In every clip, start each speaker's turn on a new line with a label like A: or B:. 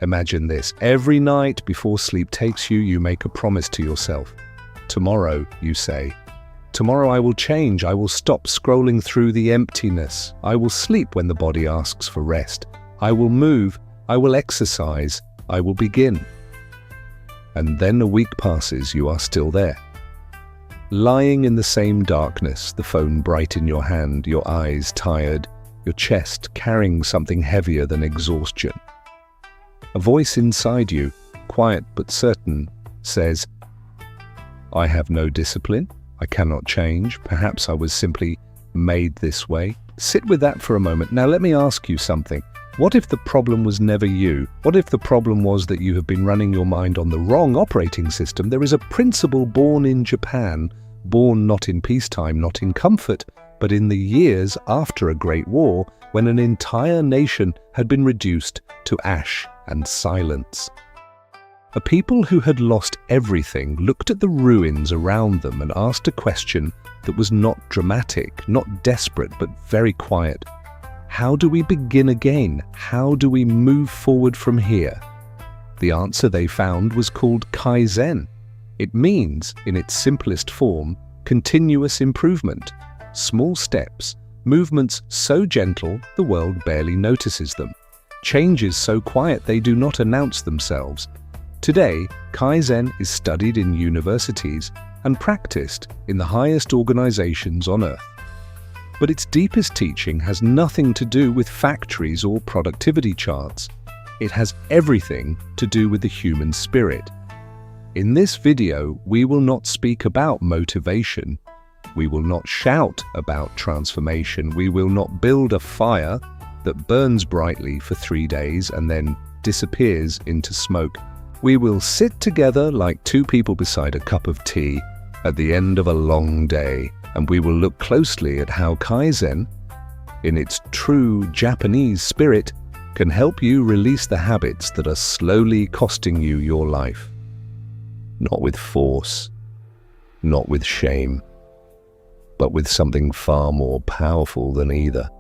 A: Imagine this. Every night before sleep takes you, you make a promise to yourself. Tomorrow, you say, tomorrow I will change. I will stop scrolling through the emptiness. I will sleep when the body asks for rest. I will move. I will exercise. I will begin. And then a week passes, you are still there. Lying in the same darkness, the phone bright in your hand, your eyes tired, your chest carrying something heavier than exhaustion. A voice inside you, quiet but certain, says, I have no discipline. I cannot change. Perhaps I was simply made this way. Sit with that for a moment. Now let me ask you something. What if the problem was never you? What if the problem was that you have been running your mind on the wrong operating system? There is a principle born in Japan, born not in peacetime, not in comfort, but in the years after a great war, when an entire nation had been reduced to ash and silence. A people who had lost everything looked at the ruins around them and asked a question that was not dramatic, not desperate, but very quiet. How do we begin again? How do we move forward from here? The answer they found was called Kaizen. It means, in its simplest form, continuous improvement. Small steps, movements so gentle the world barely notices them. Changes so quiet they do not announce themselves. Today, Kaizen is studied in universities and practiced in the highest organizations on earth. But its deepest teaching has nothing to do with factories or productivity charts. It has everything to do with the human spirit. In this video, we will not speak about motivation. We will not shout about transformation. We will not build a fire that burns brightly for 3 days and then disappears into smoke. We will sit together like two people beside a cup of tea at the end of a long day, and we will look closely at how Kaizen, in its true Japanese spirit, can help you release the habits that are slowly costing you your life. Not with force, not with shame, but with something far more powerful than either.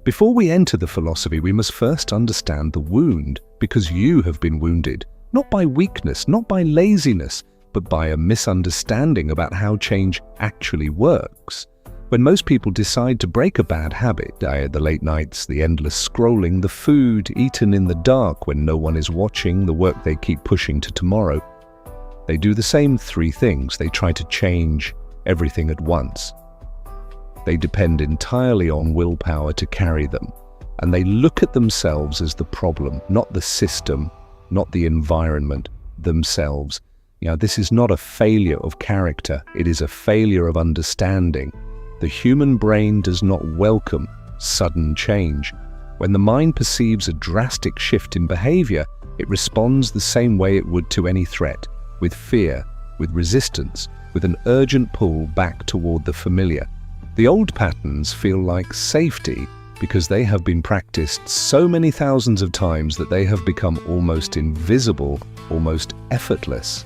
A: Before we enter the philosophy, we must first understand the wound, because you have been wounded, not by weakness, not by laziness, but by a misunderstanding about how change actually works. When most people decide to break a bad habit, the late nights, the endless scrolling, the food eaten in the dark when no one is watching, the work they keep pushing to tomorrow, they do the same 3 things. They try to change everything at once. They depend entirely on willpower to carry them, and they look at themselves as the problem, not the system, not the environment, themselves. This is not a failure of character, it is a failure of understanding. The human brain does not welcome sudden change. When the mind perceives a drastic shift in behavior, it responds the same way it would to any threat, with fear, with resistance, with an urgent pull back toward the familiar. The old patterns feel like safety because they have been practiced so many thousands of times that they have become almost invisible, almost effortless.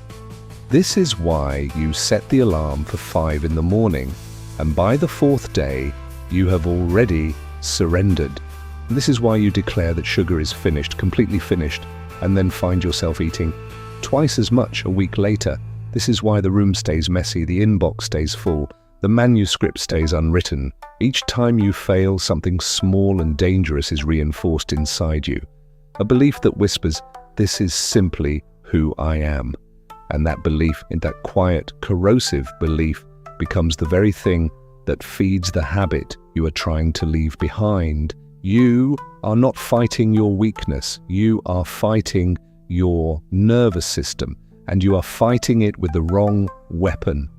A: This is why you set the alarm for 5 in the morning, and by the 4th day, you have already surrendered. And this is why you declare that sugar is finished, completely finished, and then find yourself eating twice as much a week later. This is why the room stays messy, the inbox stays full, the manuscript stays unwritten. Each time you fail, something small and dangerous is reinforced inside you. A belief that whispers, this is simply who I am. And that belief, in that quiet, corrosive belief, becomes the very thing that feeds the habit you are trying to leave behind. You are not fighting your weakness. You are fighting your nervous system, and you are fighting it with the wrong weapon.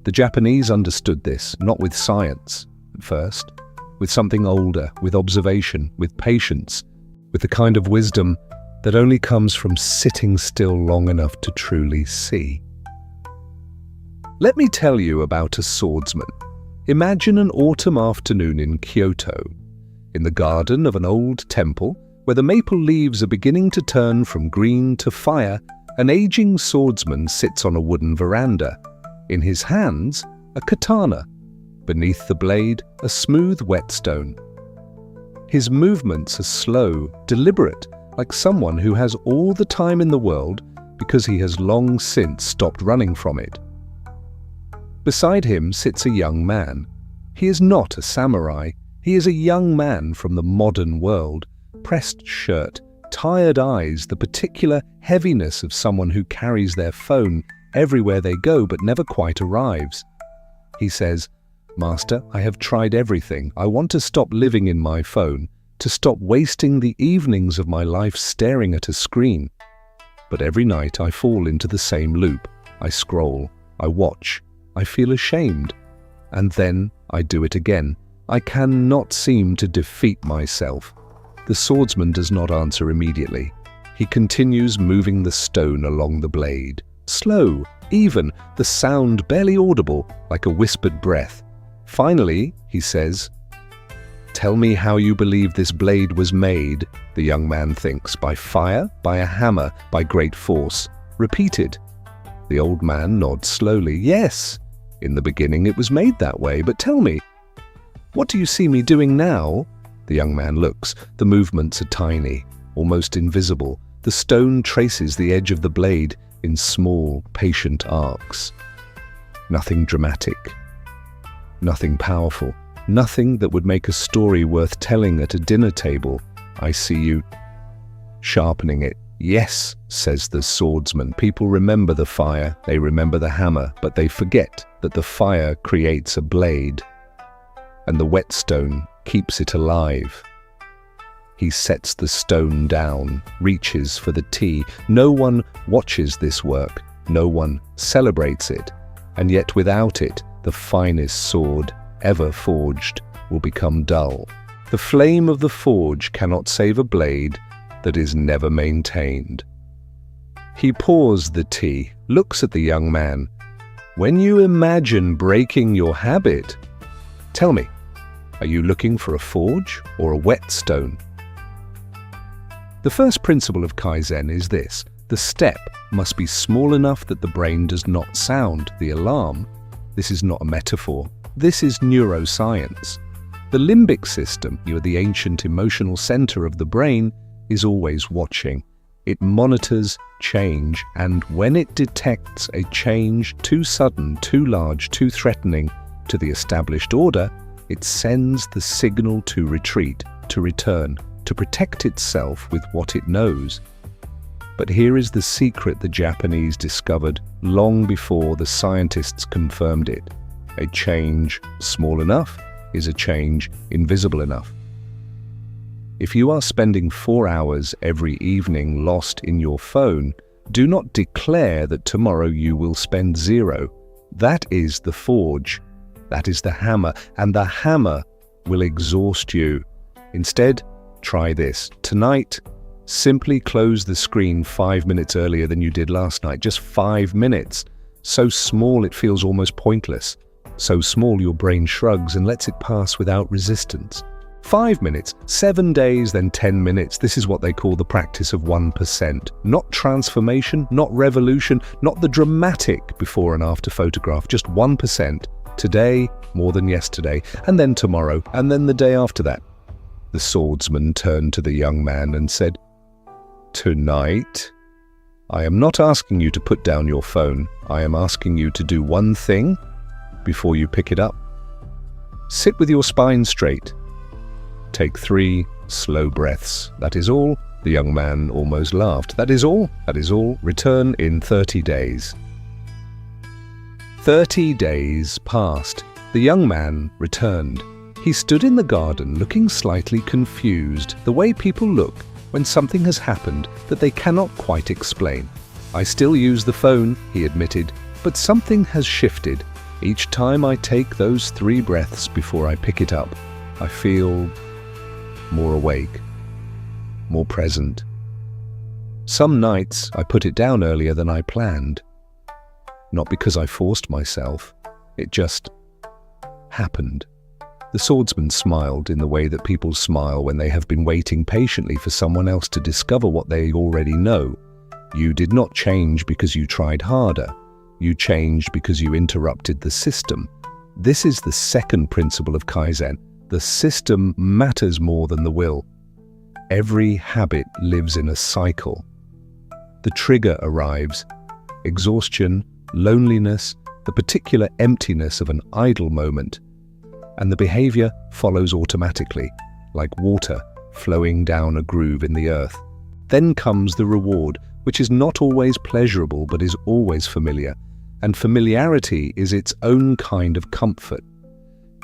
A: The Japanese understood this, not with science at first, with something older, with observation, with patience, with the kind of wisdom that only comes from sitting still long enough to truly see. Let me tell you about a swordsman. Imagine an autumn afternoon in Kyoto, in the garden of an old temple, where the maple leaves are beginning to turn from green to fire. An aging swordsman sits on a wooden veranda. In his hands, a katana. Beneath the blade, a smooth whetstone. His movements are slow, deliberate, like someone who has all the time in the world because he has long since stopped running from it. Beside him sits a young man. He is not a samurai. He is a young man from the modern world. Pressed shirt, tired eyes, the particular heaviness of someone who carries their phone everywhere they go but never quite arrives. He says, "Master, I have tried everything. I want to stop living in my phone, to stop wasting the evenings of my life staring at a screen. But every night I fall into the same loop. I scroll, I watch, I feel ashamed. And then I do it again. I cannot seem to defeat myself." The swordsman does not answer immediately. He continues moving the stone along the blade. Slow, even, the sound barely audible, like a whispered breath. Finally, he says, "Tell me how you believe this blade was made." The young man thinks, "By fire, by a hammer, by great force." Repeated. The old man nods slowly. "Yes, in the beginning it was made that way, but tell me, what do you see me doing now?" The young man looks. The movements are tiny, almost invisible. The stone traces the edge of the blade in small, patient arcs. Nothing dramatic. Nothing powerful. Nothing that would make a story worth telling at a dinner table. I see you sharpening it. "Yes," says the swordsman. "People remember the fire, they remember the hammer, but they forget that the fire creates a blade, and the whetstone keeps it alive." He sets the stone down, reaches for the tea. No one watches this work, no one celebrates it, and yet without it, the finest sword ever forged will become dull. The flame of the forge cannot save a blade that is never maintained. He pours the tea, looks at the young man. "When you imagine breaking your habit, tell me, are you looking for a forge or a whetstone?" The first principle of Kaizen is this: the step must be small enough that the brain does not sound the alarm. This is not a metaphor. This is neuroscience. The limbic system, the ancient emotional center of the brain, is always watching. It monitors change, and when it detects a change too sudden, too large, too threatening to the established order, it sends the signal to retreat, to return, to protect itself with what it knows. But here is the secret the Japanese discovered long before the scientists confirmed it. A change small enough is a change invisible enough. If you are spending 4 hours every evening lost in your phone, do not declare that tomorrow you will spend 0. That is the forge. That is the hammer, and the hammer will exhaust you. Instead, try this. Tonight, simply close the screen 5 minutes earlier than you did last night. Just 5 minutes. So small it feels almost pointless. So small your brain shrugs and lets it pass without resistance. 5 minutes, 7 days, then 10 minutes. This is what they call the practice of 1%. Not transformation, not revolution, not the dramatic before and after photograph, just 1%. Today, more than yesterday, and then tomorrow, and then the day after that. The swordsman turned to the young man and said, "Tonight, I am not asking you to put down your phone. I am asking you to do one thing before you pick it up. Sit with your spine straight. Take 3 slow breaths. That is all." The young man almost laughed. "That is all. That is all. Return in 30 days. 30 days passed. The young man returned. He stood in the garden looking slightly confused, the way people look when something has happened that they cannot quite explain. "I still use the phone," he admitted, "but something has shifted. Each time I take those 3 breaths before I pick it up, I feel more awake, more present. Some nights I put it down earlier than I planned. Not because I forced myself, it just happened." The swordsman smiled in the way that people smile when they have been waiting patiently for someone else to discover what they already know. You did not change because you tried harder. You changed because you interrupted the system. This is the second principle of Kaizen. The system matters more than the will. Every habit lives in a cycle. The trigger arrives, exhaustion, loneliness, the particular emptiness of an idle moment, and the behavior follows automatically, like water flowing down a groove in the earth. Then comes the reward, which is not always pleasurable but is always familiar, and familiarity is its own kind of comfort.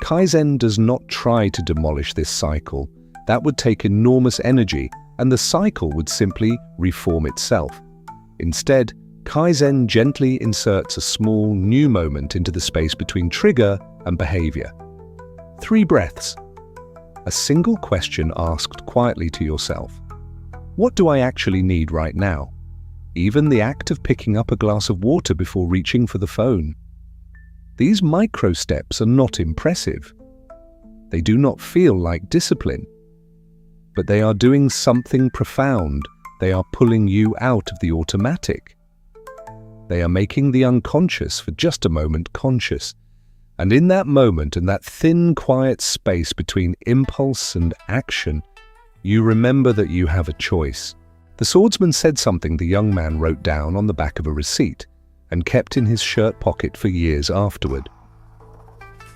A: Kaizen does not try to demolish this cycle. That would take enormous energy, and the cycle would simply reform itself. Instead, Kaizen gently inserts a small new moment into the space between trigger and behavior. 3 breaths. A single question asked quietly to yourself. What do I actually need right now? Even the act of picking up a glass of water before reaching for the phone. These micro steps are not impressive. They do not feel like discipline. But they are doing something profound. They are pulling you out of the automatic. They are making the unconscious for just a moment conscious. And in that moment, and that thin, quiet space between impulse and action, you remember that you have a choice. The swordsman said something the young man wrote down on the back of a receipt and kept in his shirt pocket for years afterward.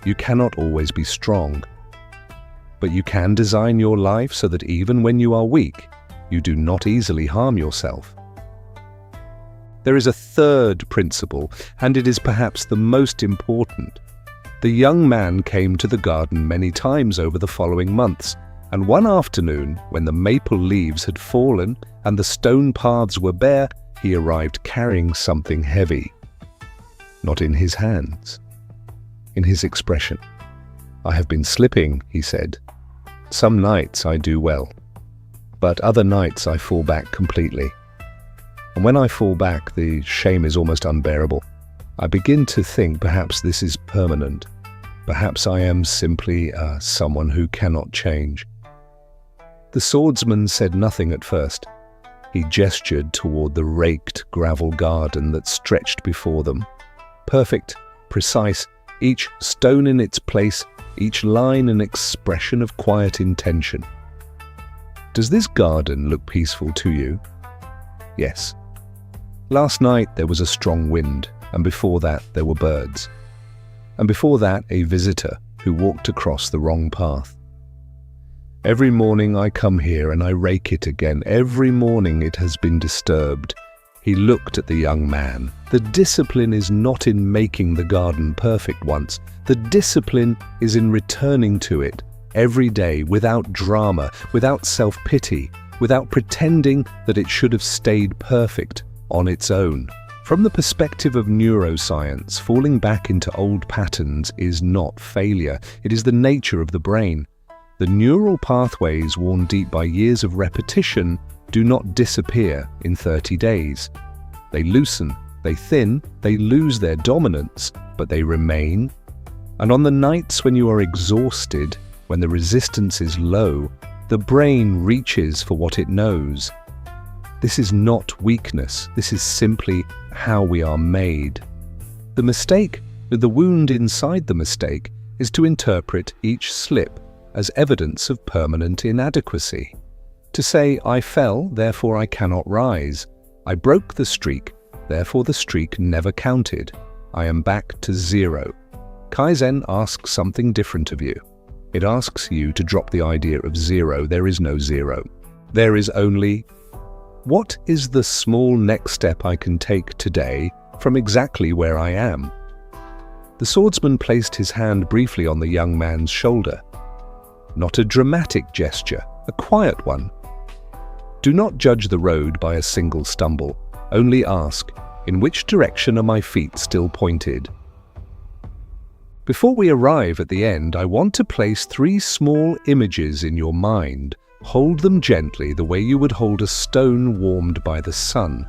A: You cannot always be strong, but you can design your life so that even when you are weak, you do not easily harm yourself. There is a third principle, and it is perhaps the most important. The young man came to the garden many times over the following months, and one afternoon, when the maple leaves had fallen and the stone paths were bare, he arrived carrying something heavy. Not in his hands, in his expression. "I have been slipping," he said. "Some nights I do well, but other nights I fall back completely. And when I fall back, the shame is almost unbearable. I begin to think perhaps this is permanent. Perhaps I am simply someone who cannot change." The swordsman said nothing at first. He gestured toward the raked gravel garden that stretched before them. Perfect, precise, each stone in its place, each line an expression of quiet intention. Does this garden look peaceful to you? Yes. Last night there was a strong wind, and before that there were birds. And before that a visitor who walked across the wrong path. Every morning I come here and I rake it again. Every morning it has been disturbed. He looked at the young man. The discipline is not in making the garden perfect once. The discipline is in returning to it every day without drama, without self-pity, without pretending that it should have stayed perfect on its own. From the perspective of neuroscience, falling back into old patterns is not failure. It is the nature of the brain. The neural pathways worn deep by years of repetition do not disappear in 30 days. They loosen, they thin, they lose their dominance, but they remain. And on the nights when you are exhausted, when the resistance is low, the brain reaches for what it knows. This is not weakness, this is simply how we are made. The mistake, the wound inside the mistake, is to interpret each slip as evidence of permanent inadequacy. To say, I fell, therefore I cannot rise. I broke the streak, therefore the streak never counted. I am back to zero. Kaizen asks something different of you. It asks you to drop the idea of zero. There is no zero. There is only, what is the small next step I can take today from exactly where I am? The swordsman placed his hand briefly on the young man's shoulder. Not a dramatic gesture, a quiet one. Do not judge the road by a single stumble. Only ask, in which direction are my feet still pointed? Before we arrive at the end, I want to place 3 small images in your mind. Hold them gently the way you would hold a stone warmed by the sun.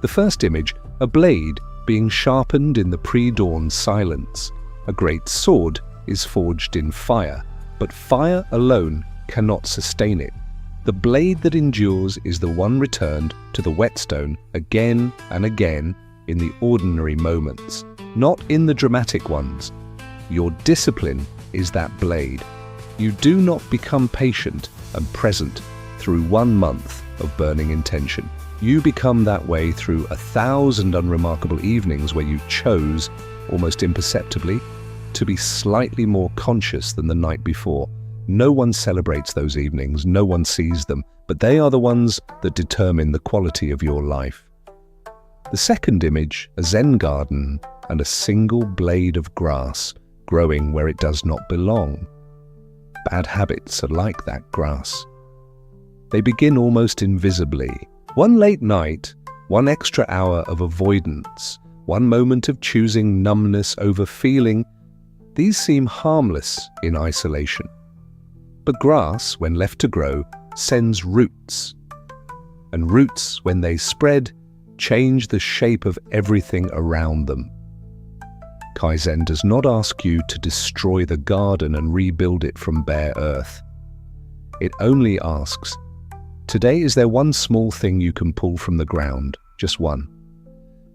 A: The first image, a blade being sharpened in the pre-dawn silence. A great sword is forged in fire, but fire alone cannot sustain it. The blade that endures is the one returned to the whetstone again and again in the ordinary moments, not in the dramatic ones. Your discipline is that blade. You do not become patient and present through 1 month of burning intention. You become that way through 1,000 unremarkable evenings where you chose, almost imperceptibly, to be slightly more conscious than the night before. No one celebrates those evenings, no one sees them, but they are the ones that determine the quality of your life. The second image, a Zen garden and a single blade of grass growing where it does not belong. Bad habits are like that grass. They begin almost invisibly. One late night, one extra hour of avoidance, one moment of choosing numbness over feeling, these seem harmless in isolation. But grass, when left to grow, sends roots. And roots, when they spread, change the shape of everything around them. Kaizen does not ask you to destroy the garden and rebuild it from bare earth. It only asks, today is there one small thing you can pull from the ground, just one.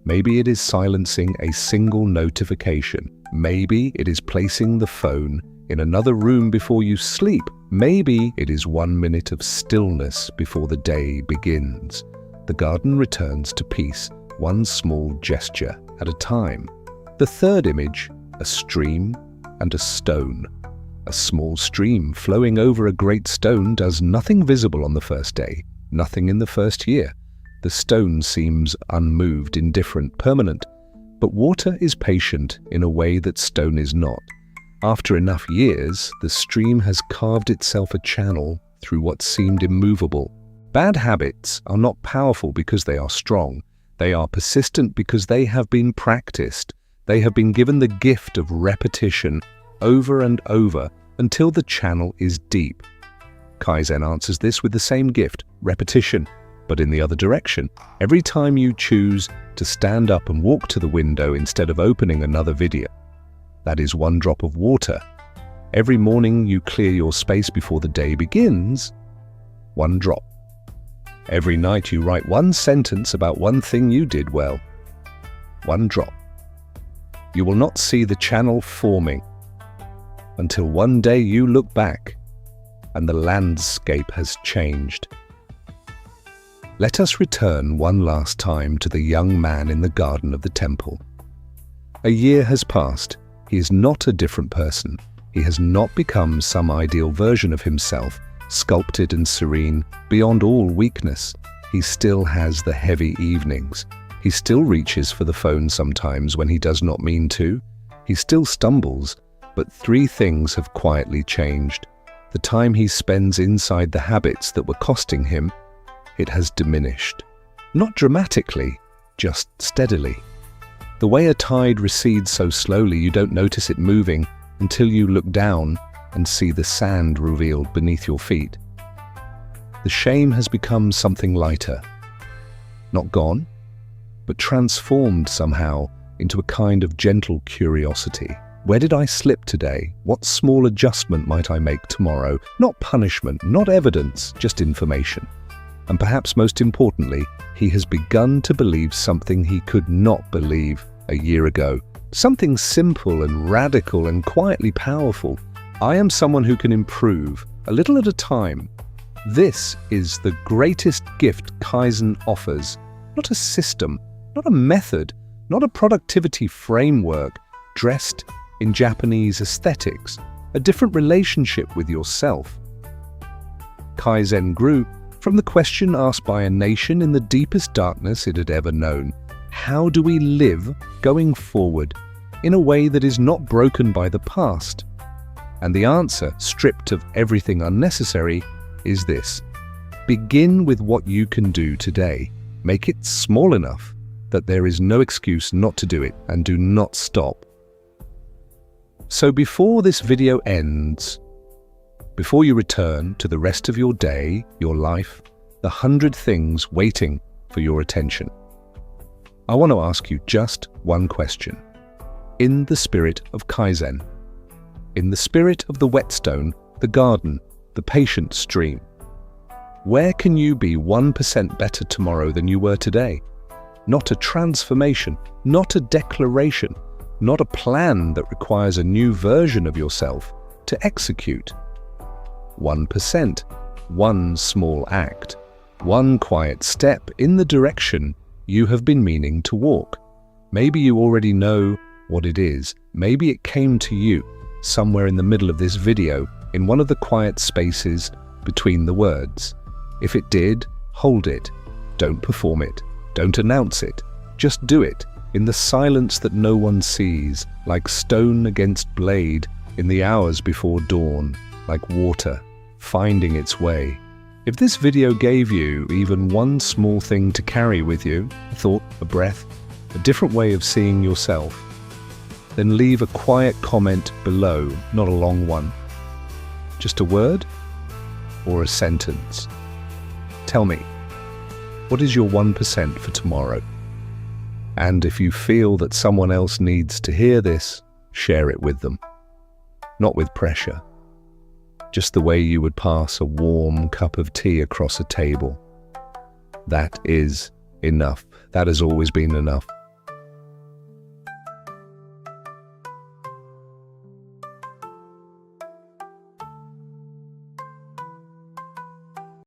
A: Maybe it is silencing a single notification. Maybe it is placing the phone in another room before you sleep. Maybe it is 1 minute of stillness before the day begins. The garden returns to peace, one small gesture at a time. The third image, a stream and a stone. A small stream flowing over a great stone does nothing visible on the first day, nothing in the first year. The stone seems unmoved, indifferent, permanent. But water is patient in a way that stone is not. After enough years, the stream has carved itself a channel through what seemed immovable. Bad habits are not powerful because they are strong. They are persistent because they have been practiced. They have been given the gift of repetition over and over until the channel is deep. Kaizen answers this with the same gift, repetition, but in the other direction. Every time you choose to stand up and walk to the window instead of opening another video, that is one drop of water. Every morning you clear your space before the day begins, one drop. Every night you write one sentence about one thing you did well, one drop. You will not see the channel forming until one day you look back and the landscape has changed. Let us return one last time to the young man in the garden of the temple. A year has passed. He is not a different person. He has not become some ideal version of himself, sculpted and serene, beyond all weakness. He still has the heavy evenings. He still reaches for the phone sometimes when he does not mean to. He still stumbles, but 3 things have quietly changed. The time he spends inside the habits that were costing him, it has diminished. Not dramatically, just steadily. The way a tide recedes so slowly you don't notice it moving until you look down and see the sand revealed beneath your feet. The shame has become something lighter. Not gone, but transformed somehow into a kind of gentle curiosity. Where did I slip today? What small adjustment might I make tomorrow? Not punishment, not evidence, just information. And perhaps most importantly, he has begun to believe something he could not believe a year ago. Something simple and radical and quietly powerful. I am someone who can improve, a little at a time. This is the greatest gift Kaizen offers. Not a system, not a method, not a productivity framework dressed in Japanese aesthetics, a different relationship with yourself. Kaizen grew from the question asked by a nation in the deepest darkness it had ever known. How do we live going forward in a way that is not broken by the past? And the answer, stripped of everything unnecessary, is this. Begin with what you can do today. Make it small enough that there is no excuse not to do it, and do not stop. So before this video ends, before you return to the rest of your day, your life, the 100 things waiting for your attention, I want to ask you just one question. In the spirit of Kaizen, in the spirit of the whetstone, the garden, the patient stream, where can you be 1% better tomorrow than you were today? Not a transformation, not a declaration, not a plan that requires a new version of yourself to execute. 1%, one small act, one quiet step in the direction you have been meaning to walk. Maybe you already know what it is. Maybe it came to you somewhere in the middle of this video, in one of the quiet spaces between the words. If it did, hold it. Don't perform it. Don't announce it. Just do it in the silence that no one sees, like stone against blade in the hours before dawn, like water finding its way. If this video gave you even one small thing to carry with you, a thought, a breath, a different way of seeing yourself, then leave a quiet comment below, not a long one. Just a word or a sentence. Tell me, what is your 1% for tomorrow? And if you feel that someone else needs to hear this, share it with them. Not with pressure. Just the way you would pass a warm cup of tea across a table. That is enough. That has always been enough.